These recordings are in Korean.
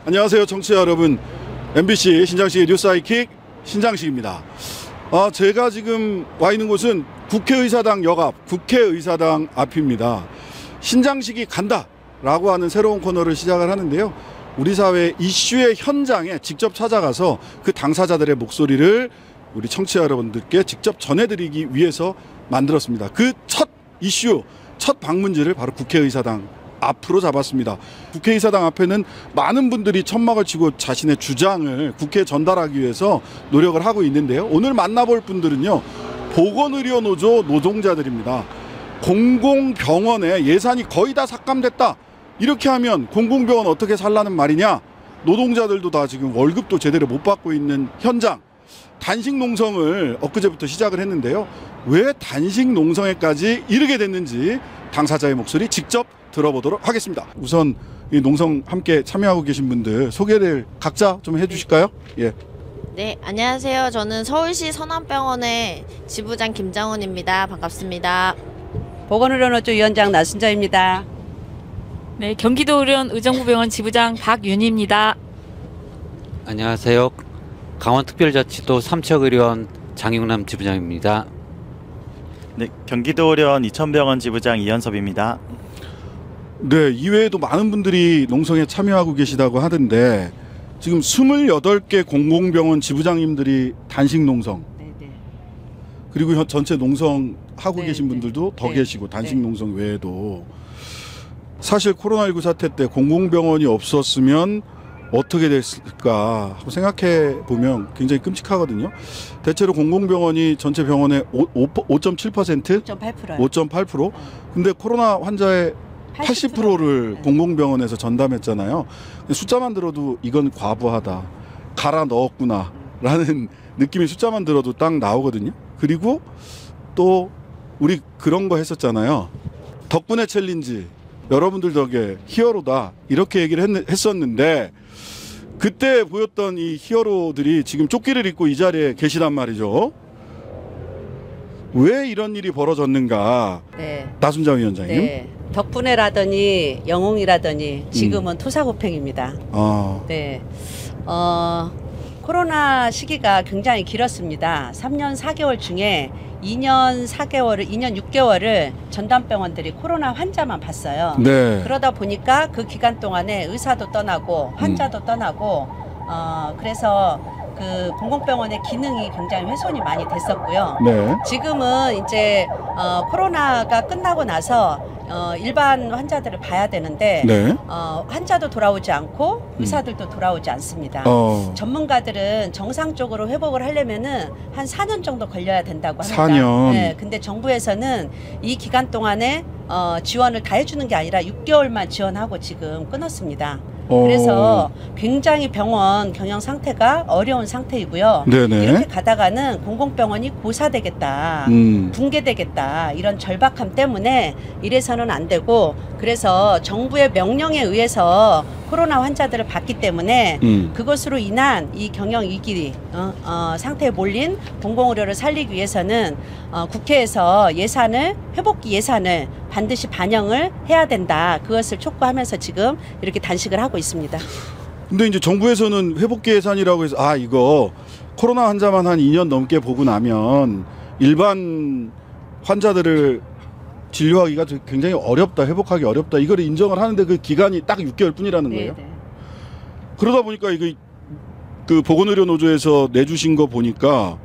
안녕하세요 청취자 여러분, MBC 신장식의 뉴스 하이킥 신장식입니다. 제가 지금 와 있는 곳은 국회의사당 역 앞, 국회의사당 앞입니다. 신장식이 간다 라고 하는 새로운 코너를 시작을 하는데요, 우리 사회 이슈의 현장에 직접 찾아가서 그 당사자들의 목소리를 우리 청취자 여러분들께 직접 전해드리기 위해서 만들었습니다. 그 첫 이슈, 첫 방문지를 바로 국회의사당 앞으로 잡았습니다. 국회의사당 앞에는 많은 분들이 천막을 치고 자신의 주장을 국회에 전달하기 위해서 노력을 하고 있는데요, 오늘 만나볼 분들은요, 보건의료노조 노동자들입니다. 공공병원에 예산이 거의 다 삭감됐다, 이렇게 하면 공공병원 어떻게 살라는 말이냐, 노동자들도 다 지금 월급도 제대로 못 받고 있는 현장, 단식 농성을 엊그제부터 시작을 했는데요, 왜 단식 농성에까지 이르게 됐는지 당사자의 목소리 직접 들어보도록 하겠습니다. 우선 이 농성 함께 참여하고 계신 분들 소개를 각자 좀 해주실까요? 예. 네, 안녕하세요. 저는 서울시 선암병원의 지부장 김장훈입니다. 반갑습니다. 보건의료노조 위원장 나순자입니다. 네, 경기도의료원 의정부병원 지부장 박윤희입니다. 안녕하세요. 강원특별자치도 삼척의료원 장용남 지부장입니다. 네, 경기도의료원 이천병원 지부장 이현섭입니다. 네, 이외에도 많은 분들이 농성에 참여하고 계시다고 하던데 지금 28개 공공병원 지부장님들이 단식 농성, 네네. 그리고 전체 농성 하고 네, 계신 네. 분들도 더 네. 계시고, 단식 네. 농성 외에도 사실 코로나19 사태 때 공공병원이 없었으면 어떻게 됐을까 하고 생각해 보면 굉장히 끔찍하거든요. 대체로 공공병원이 전체 병원의 5.7%? 5.8%요. 5.8%? 근데 코로나 환자의 80%를 네. 공공병원에서 전담했잖아요. 숫자만 들어도 이건 과부하다, 갈아 넣었구나 라는 느낌이 숫자만 들어도 딱 나오거든요. 그리고 또 우리 그런 거 했었잖아요. 덕분에 챌린지, 여러분들 덕에 히어로다, 이렇게 얘기를 했었는데 그때 보였던 이 히어로들이 지금 조끼를 입고 이 자리에 계시단 말이죠. 왜 이런 일이 벌어졌는가? 네. 나순자 위원장님. 네. 덕분에라더니 영웅이라더니 지금은 투사구팽입니다. 네. 코로나 시기가 굉장히 길었습니다. 3년 4개월 중에 2년 6개월을 전담병원들이 코로나 환자만 봤어요. 네. 그러다 보니까 그 기간 동안에 의사도 떠나고 환자도 떠나고 그래서 그 공공병원의 기능이 굉장히 훼손이 많이 됐었고요. 네. 지금은 이제 코로나가 끝나고 나서 일반 환자들을 봐야 되는데 네. 환자도 돌아오지 않고 의사들도 돌아오지 않습니다. 전문가들은 정상적으로 회복을 하려면은 한 4년 정도 걸려야 된다고 합니다. 4년. 네, 근데 정부에서는 이 기간 동안에 지원을 다 해주는 게 아니라 6개월만 지원하고 지금 끊었습니다. 그래서 굉장히 병원 경영 상태가 어려운 상태이고요. 네네. 이렇게 가다가는 공공병원이 고사되겠다, 붕괴되겠다, 이런 절박함 때문에 이래서는 안 되고, 그래서 정부의 명령에 의해서 코로나 환자들을 봤기 때문에 그것으로 인한 이 경영 위기 상태에 몰린 공공의료를 살리기 위해서는 국회에서 회복기 예산을 반드시 반영을 해야 된다, 그것을 촉구하면서 지금 이렇게 단식을 하고 있습니다. 근데 이제 정부에서는 회복기 예산이라고 해서 이거 코로나 환자만 한 2년 넘게 보고 나면 일반 환자들을 진료하기가 굉장히 어렵다, 회복하기 어렵다, 이걸 인정을 하는데 그 기간이 딱 6개월 뿐이라는 거예요. 네네. 그러다 보니까 이거 그 보건의료노조에서 내주신 거 보니까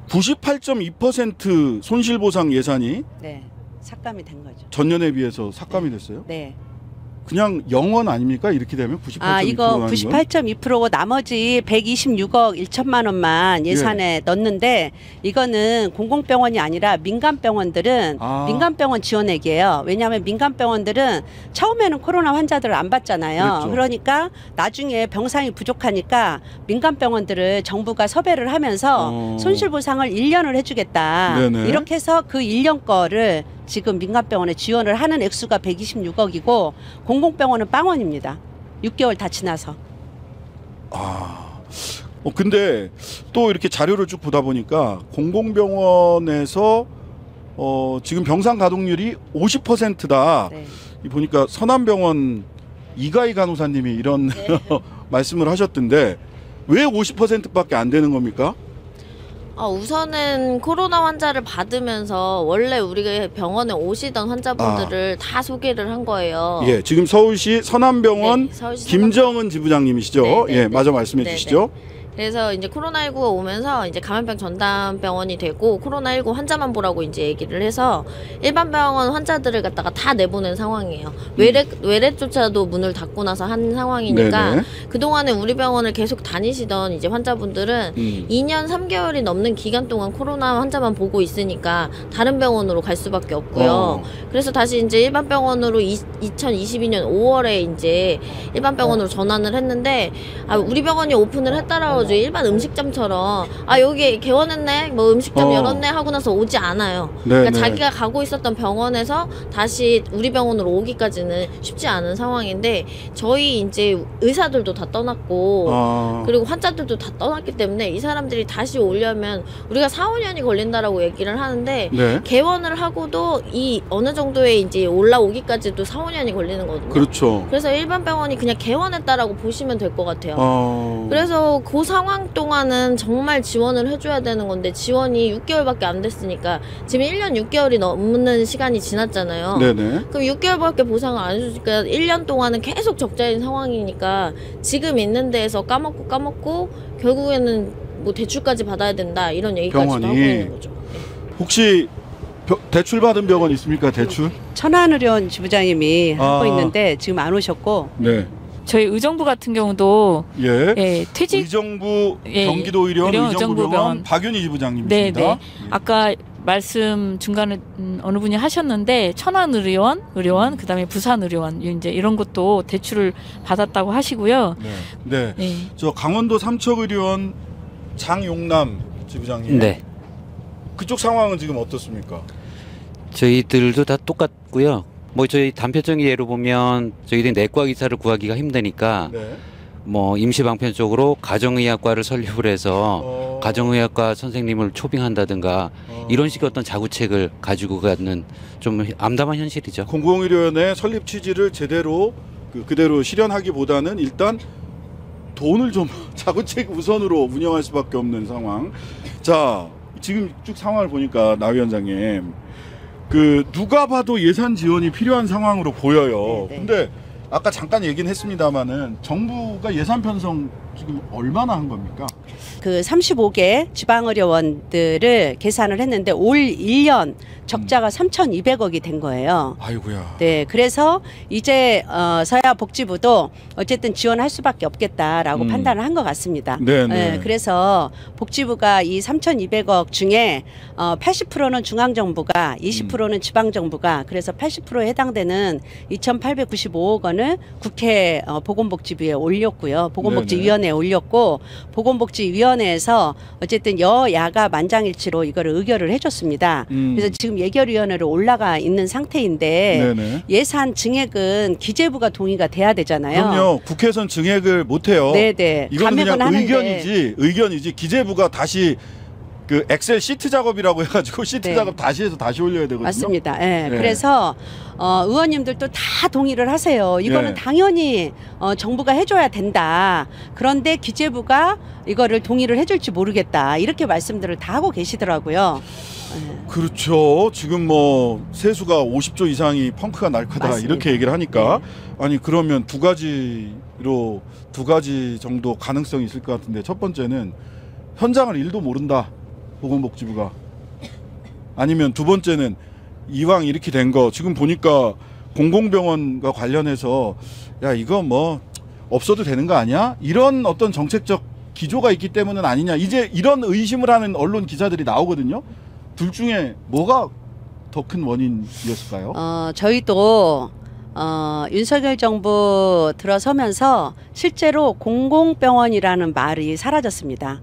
98.2% 손실보상 예산이 네, 삭감이 된 거죠. 전년에 비해서 삭감이 됐어요. 네. 그냥 0원 아닙니까? 이렇게 되면 98.2%. 이거 98.2%고 나머지 126억 1천만 원만 예산에 넣는데, 이거는 공공병원이 아니라 민간병원들은 민간병원 지원액이에요. 왜냐하면 민간병원들은 처음에는 코로나 환자들을 안 받잖아요. 그랬죠. 그러니까 나중에 병상이 부족하니까 민간병원들을 정부가 섭외를 하면서 손실보상을 1년을 해주겠다. 네네. 이렇게 해서 그 1년 거를 지금 민간병원에 지원을 하는 액수가 126억이고 공공병원은 빵원입니다. 6개월 다 지나서. 근데 또 이렇게 자료를 쭉 보다 보니까 공공병원에서 지금 병상 가동률이 50%다. 네. 보니까 선암병원 이가희 간호사님이 이런 말씀을 하셨던데 왜 50%밖에 안 되는 겁니까? 우선은 코로나 환자를 받으면서 원래 우리가 병원에 오시던 환자분들을 다 소개를 한 거예요. 예, 지금 서울시 서남병원 네, 서울시 김정은 지부장님이시죠? 네, 네, 예, 네. 마저 말씀해 네, 주시죠. 그래서 이제 코로나19가 오면서 이제 감염병 전담 병원이 되고 코로나19 환자만 보라고 이제 얘기를 해서 일반 병원 환자들을 갖다가 다 내보낸 상황이에요. 외래조차도 문을 닫고 나서 한 상황이니까 네네. 그동안에 우리 병원을 계속 다니시던 이제 환자분들은 2년 3개월이 넘는 기간 동안 코로나 환자만 보고 있으니까 다른 병원으로 갈 수밖에 없고요. 그래서 다시 이제 일반 병원으로 2022년 5월에 이제 일반 병원으로 전환을 했는데 우리 병원이 오픈을 했다라고 일반 음식점처럼 여기 개원했네 뭐 음식점 열었네 하고 나서 오지 않아요. 그러니까 자기가 가고 있었던 병원에서 다시 우리 병원으로 오기까지는 쉽지 않은 상황인데 저희 이제 의사들도 다 떠났고 그리고 환자들도 다 떠났기 때문에 이 사람들이 다시 오려면 우리가 4, 5년이 걸린다라고 얘기를 하는데 네. 개원을 하고도 이 어느 정도의 이제 올라오기까지도 4, 5년이 걸리는 거거든요. 그렇죠. 그래서 일반 병원이 그냥 개원했다라고 보시면 될 것 같아요. 그래서 그 상황 동안은 정말 지원을 해줘야 되는 건데 지원이 6개월밖에 안 됐으니까 지금 1년 6개월이 넘는 시간이 지났잖아요. 네네. 그럼 6개월밖에 보상을 안 해주니까 1년 동안은 계속 적자인 상황이니까 지금 있는 데에서 까먹고 결국에는 뭐 대출까지 받아야 된다 이런 얘기까지도 하고 있는 거죠. 네. 혹시 대출 받은 병원 있습니까? 대출? 천안의료원 지부장님이 하고 있는데 지금 안 오셨고. 네. 저희 의정부 같은 경우도 퇴직 의정부 경기도 의료원 의정부병원 박윤희 지부장님이십니다. 네. 아까 말씀 중간에 어느 분이 하셨는데 천안의료원 그다음에 부산의료원 이제 이런 것도 대출을 받았다고 하시고요. 네. 저 강원도 삼척의료원 장용남 지부장님. 네. 그쪽 상황은 지금 어떻습니까? 저희들도 다 똑같고요. 뭐 저희 단편적인 예로 보면 저희들 내과 의사를 구하기가 힘드니까 뭐 임시방편 쪽으로 가정의학과를 설립을 해서 가정의학과 선생님을 초빙한다든가 이런 식의 어떤 자구책을 가지고 가는 좀 암담한 현실이죠. 공공의료원의 설립 취지를 제대로 그대로 실현하기보다는 일단 돈을 좀 자구책 우선으로 운영할 수밖에 없는 상황. 자, 지금 쭉 상황을 보니까 나 위원장님 누가 봐도 예산 지원이 필요한 상황으로 보여요. 근데 아까 잠깐 얘기는 했습니다마는 정부가 예산 편성 지금 얼마나 한 겁니까? 그 35개 지방의료원들을 계산을 했는데 올 1년 적자가 3,200억이 된 거예요. 아이고야. 네, 그래서 이제 서야 복지부도 어쨌든 지원할 수밖에 없겠다라고 판단을 한 것 같습니다. 네, 그래서 복지부가 이 3,200억 중에 80%는 중앙정부가 20%는 지방정부가 그래서 80%에 해당되는 2,895억 원을 국회 보건복지부에 올렸고요. 보건복지위원회에 올렸고 보건복지위원회에서 어쨌든 여야가 만장일치로 이거를 의결을 해줬습니다. 그래서 지금 예결위원회로 올라가 있는 상태인데 예산 증액은 기재부가 동의가 돼야 되잖아요. 그럼요. 국회에선 증액을 못해요. 네네. 이건 그냥 의견이지 기재부가 다시 그 엑셀 시트 작업이라고 해가지고 시트 작업 다시 해서 다시 올려야 되거든요. 맞습니다. 그래서 의원님들도 다 동의를 하세요. 이거는 당연히 정부가 해줘야 된다. 그런데 기재부가 이거를 동의를 해줄지 모르겠다. 이렇게 말씀들을 다 하고 계시더라고요. 그렇죠. 지금 뭐 세수가 50조 이상이 펑크가 날 거다. 맞습니다. 이렇게 얘기를 하니까 아니 그러면 두 가지 정도 가능성이 있을 것 같은데 첫 번째는 현장을 일도 모른다. 보건복지부가. 아니면 두 번째는 이왕 이렇게 된 거 지금 보니까 공공병원과 관련해서 야 이거 뭐 없어도 되는 거 아니야? 이런 어떤 정책적 기조가 있기 때문은 아니냐. 이제 이런 의심을 하는 언론 기사들이 나오거든요. 둘 중에 뭐가 더 큰 원인이었을까요? 저희도 윤석열 정부 들어서면서 실제로 공공병원이라는 말이 사라졌습니다.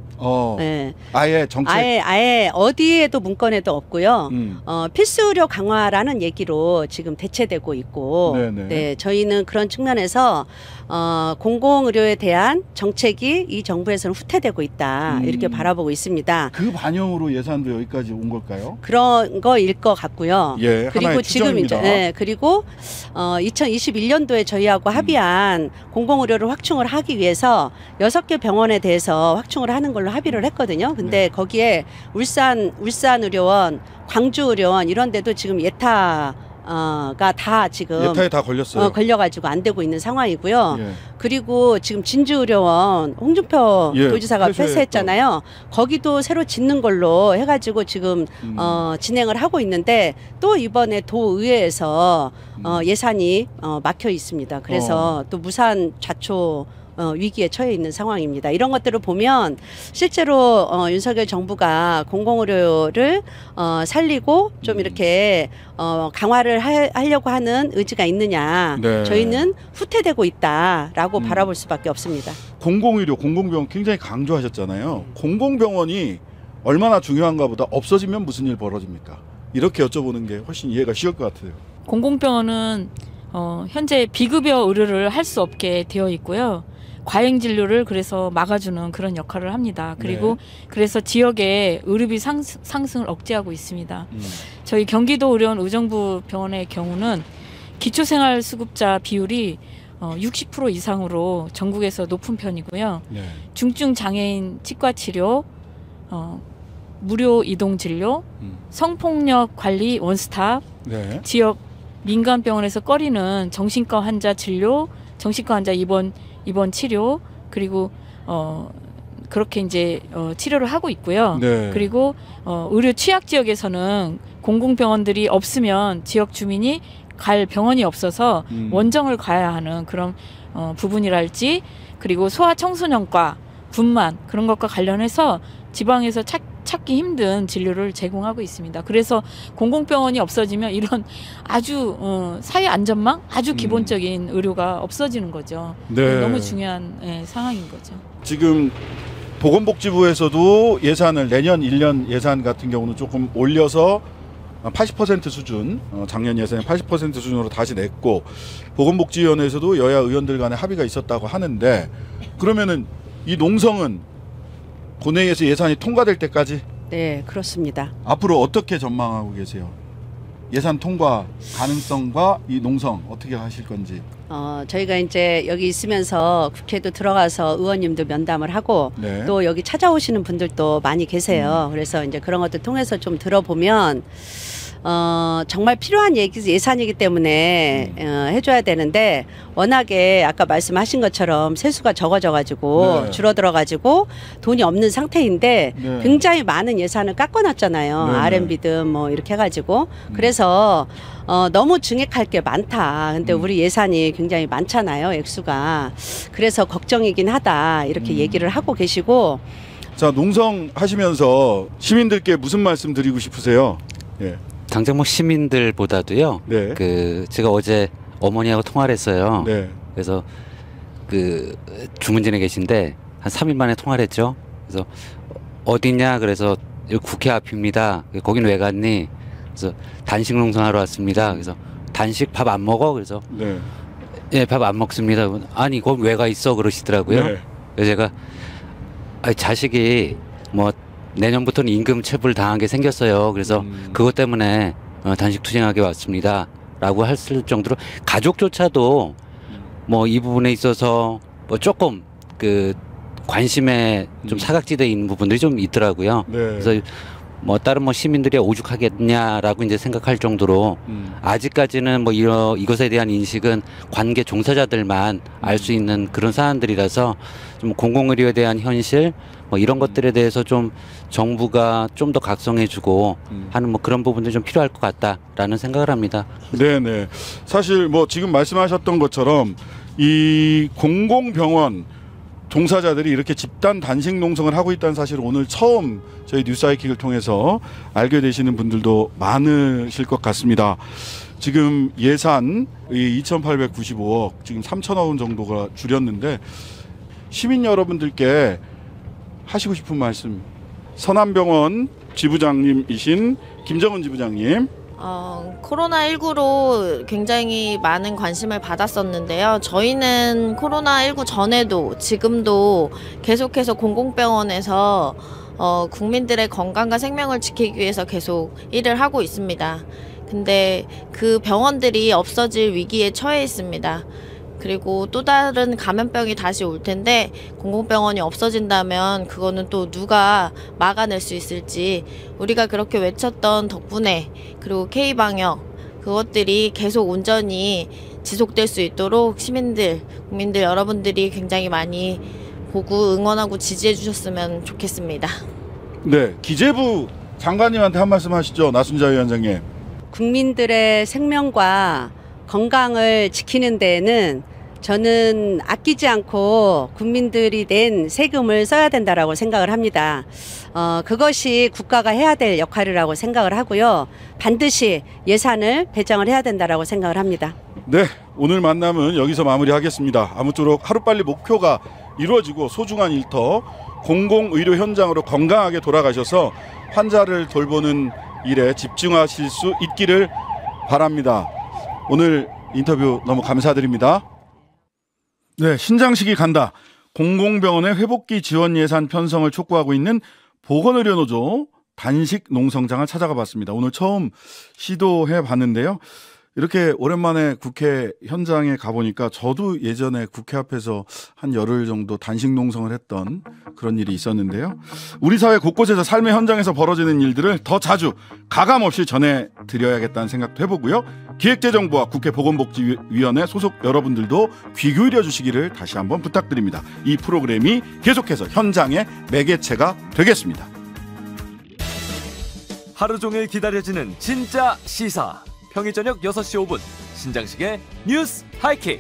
네. 아예 정책 아예 어디에도 문건에도 없고요. 필수 의료 강화라는 얘기로 지금 대체되고 있고, 네, 저희는 그런 측면에서 공공의료에 대한 정책이 이 정부에서는 후퇴되고 있다. 이렇게 바라보고 있습니다. 그 반영으로 예산도 여기까지 온 걸까요? 그런 거일 것 같고요. 예, 그리고 지금 이제 그리고 2021년도에 저희하고 합의한 공공의료를 확충을 하기 위해서 6개 병원에 대해서 확충을 하는 걸로 합의를 했거든요. 근데 거기에 울산 의료원, 광주 의료원 이런 데도 지금 예타가 다 지금 예타에 다 걸렸어요. 걸려가지고 안 되고 있는 상황이고요. 예. 그리고 지금 진주의료원 홍준표 도지사가 폐쇄했잖아요. 거기도 새로 짓는 걸로 해가지고 지금 진행을 하고 있는데 또 이번에 도의회에서 예산이 막혀 있습니다. 그래서 또 무산 좌초 위기에 처해 있는 상황입니다. 이런 것들을 보면 실제로 윤석열 정부가 공공의료를 살리고 좀 이렇게 강화를 하려고 하는 의지가 있느냐. 네. 저희는 후퇴되고 있다라고 바라볼 수밖에 없습니다. 공공의료, 공공병원 굉장히 강조하셨잖아요. 공공병원이 얼마나 중요한가 보다 없어지면 무슨 일 벌어집니까? 이렇게 여쭤보는 게 훨씬 이해가 쉬울 것 같아요. 공공병원은 현재 비급여 의료를 할 수 없게 되어 있고요. 과잉 진료를 그래서 막아주는 그런 역할을 합니다. 그리고 그래서 지역의 의료비 상승을 억제하고 있습니다. 저희 경기도 의료원 의정부 병원의 경우는 기초생활수급자 비율이 60% 이상으로 전국에서 높은 편이고요. 중증 장애인 치과 치료, 무료 이동 진료, 성폭력 관리 원스톱, 지역 민간 병원에서 꺼리는 정신과 환자 진료, 정신과 환자 입원 치료, 그리고 그렇게 이제 치료를 하고 있고요. 그리고 의료 취약 지역에서는 공공병원들이 없으면 지역 주민이 갈 병원이 없어서 원정을 가야 하는 그런 부분이랄지, 그리고 소아청소년과 분만 그런 것과 관련해서 지방에서 찾기 힘든 진료를 제공하고 있습니다. 그래서 공공병원이 없어지면 이런 아주 사회 안전망, 아주 기본적인 의료가 없어지는 거죠. 너무 중요한 상황인 거죠. 지금 보건복지부에서도 예산을 내년 1년 예산 같은 경우는 조금 올려서 80% 수준, 작년 예산의 80% 수준으로 다시 냈고, 보건복지위원회에서도 여야 의원들 간에 합의가 있었다고 하는데, 그러면은 이 농성은 본회의에서 예산이 통과될 때까지? 네, 그렇습니다. 앞으로 어떻게 전망하고 계세요? 예산 통과 가능성과 이 농성 어떻게 하실 건지? 저희가 이제 여기 있으면서 국회도 들어가서 의원님도 면담을 하고 또 여기 찾아오시는 분들도 많이 계세요. 그래서 이제 그런 것들 통해서 좀 들어보면 정말 필요한 예산이기 때문에 해줘야 되는데, 워낙에 아까 말씀하신 것처럼 세수가 적어져가지고 줄어들어가지고 돈이 없는 상태인데 굉장히 많은 예산을 깎아놨잖아요. R&B든 뭐 이렇게 해가지고. 그래서 너무 증액할 게 많다. 근데 우리 예산이 굉장히 많잖아요, 액수가. 그래서 걱정이긴 하다, 이렇게 얘기를 하고 계시고. 자, 농성 하시면서 시민들께 무슨 말씀 드리고 싶으세요? 당장 뭐 시민들보다도요. 그 제가 어제 어머니하고 통화를 했어요. 그래서 그 주문진에 계신데 한 3일 만에 통화를 했죠. 그래서 어디냐? 그래서 여기 국회 앞입니다. 거긴 왜 갔니? 그래서 단식 농성하러 왔습니다. 그래서 단식 밥 안 먹어? 그래서 예, 밥 안 먹습니다. 아니, 거기 왜 가 있어? 그러시더라고요. 그래서 제가 자식이 뭐 내년부터는 임금 체불 당하게 생겼어요. 그래서 그것 때문에 단식 투쟁하게 왔습니다. 라고 했을 정도로 가족조차도 뭐 이 부분에 있어서 뭐 조금 그 관심에 좀 사각지대에 있는 부분들이 좀 있더라고요. 그래서 뭐 다른 뭐 시민들이 오죽하겠냐라고 이제 생각할 정도로 아직까지는 뭐 이것에 대한 인식은 관계 종사자들만 알 수 있는 그런 사안들이라서 좀 공공의료에 대한 현실 뭐 이런 것들에 대해서 좀 정부가 좀 더 각성해주고 하는 뭐 그런 부분들이 좀 필요할 것 같다라는 생각을 합니다. 네네. 사실 뭐 지금 말씀하셨던 것처럼 이 공공병원 종사자들이 이렇게 집단 단식 농성을 하고 있다는 사실을 오늘 처음 저희 뉴스하이킥을 통해서 알게 되시는 분들도 많으실 것 같습니다. 지금 예산 2,895억, 지금 3,000억 원 정도가 줄였는데 시민 여러분들께 하시고 싶은 말씀, 서남병원 지부장님이신 김정은 지부장님. 코로나19로 굉장히 많은 관심을 받았었는데요. 저희는 코로나19 전에도 지금도 계속해서 공공병원에서 국민들의 건강과 생명을 지키기 위해서 계속 일을 하고 있습니다. 근데 그 병원들이 없어질 위기에 처해 있습니다. 그리고 또 다른 감염병이 다시 올 텐데 공공병원이 없어진다면 그거는 또 누가 막아낼 수 있을지, 우리가 그렇게 외쳤던 덕분에, 그리고 K방역 그것들이 계속 온전히 지속될 수 있도록 시민들, 국민들 여러분들이 굉장히 많이 보고 응원하고 지지해 주셨으면 좋겠습니다. 네, 기재부 장관님한테 한 말씀 하시죠. 나순자 위원장님. 국민들의 생명과 건강을 지키는 데에는 저는 아끼지 않고 국민들이 낸 세금을 써야 된다라고 생각을 합니다. 그것이 국가가 해야 될 역할이라고 생각을 하고요. 반드시 예산을 배정을 해야 된다라고 생각을 합니다. 네, 오늘 만남은 여기서 마무리하겠습니다. 아무쪼록 하루빨리 목표가 이루어지고 소중한 일터 공공의료 현장으로 건강하게 돌아가셔서 환자를 돌보는 일에 집중하실 수 있기를 바랍니다. 오늘 인터뷰 너무 감사드립니다. 네, 신장식이 간다. 공공병원의 회복기 지원 예산 편성을 촉구하고 있는 보건의료노조 단식 농성장을 찾아가 봤습니다. 오늘 처음 시도해 봤는데요. 이렇게 오랜만에 국회 현장에 가보니까 저도 예전에 국회 앞에서 한 열흘 정도 단식 농성을 했던 그런 일이 있었는데요. 우리 사회 곳곳에서 삶의 현장에서 벌어지는 일들을 더 자주 가감없이 전해드려야겠다는 생각도 해보고요. 기획재정부와 국회 보건복지위원회 소속 여러분들도 귀 기울여 주시기를 다시 한번 부탁드립니다. 이 프로그램이 계속해서 현장의 매개체가 되겠습니다. 하루 종일 기다려지는 진짜 시사. 평일 저녁 6시 5분 신장식의 뉴스 하이킥.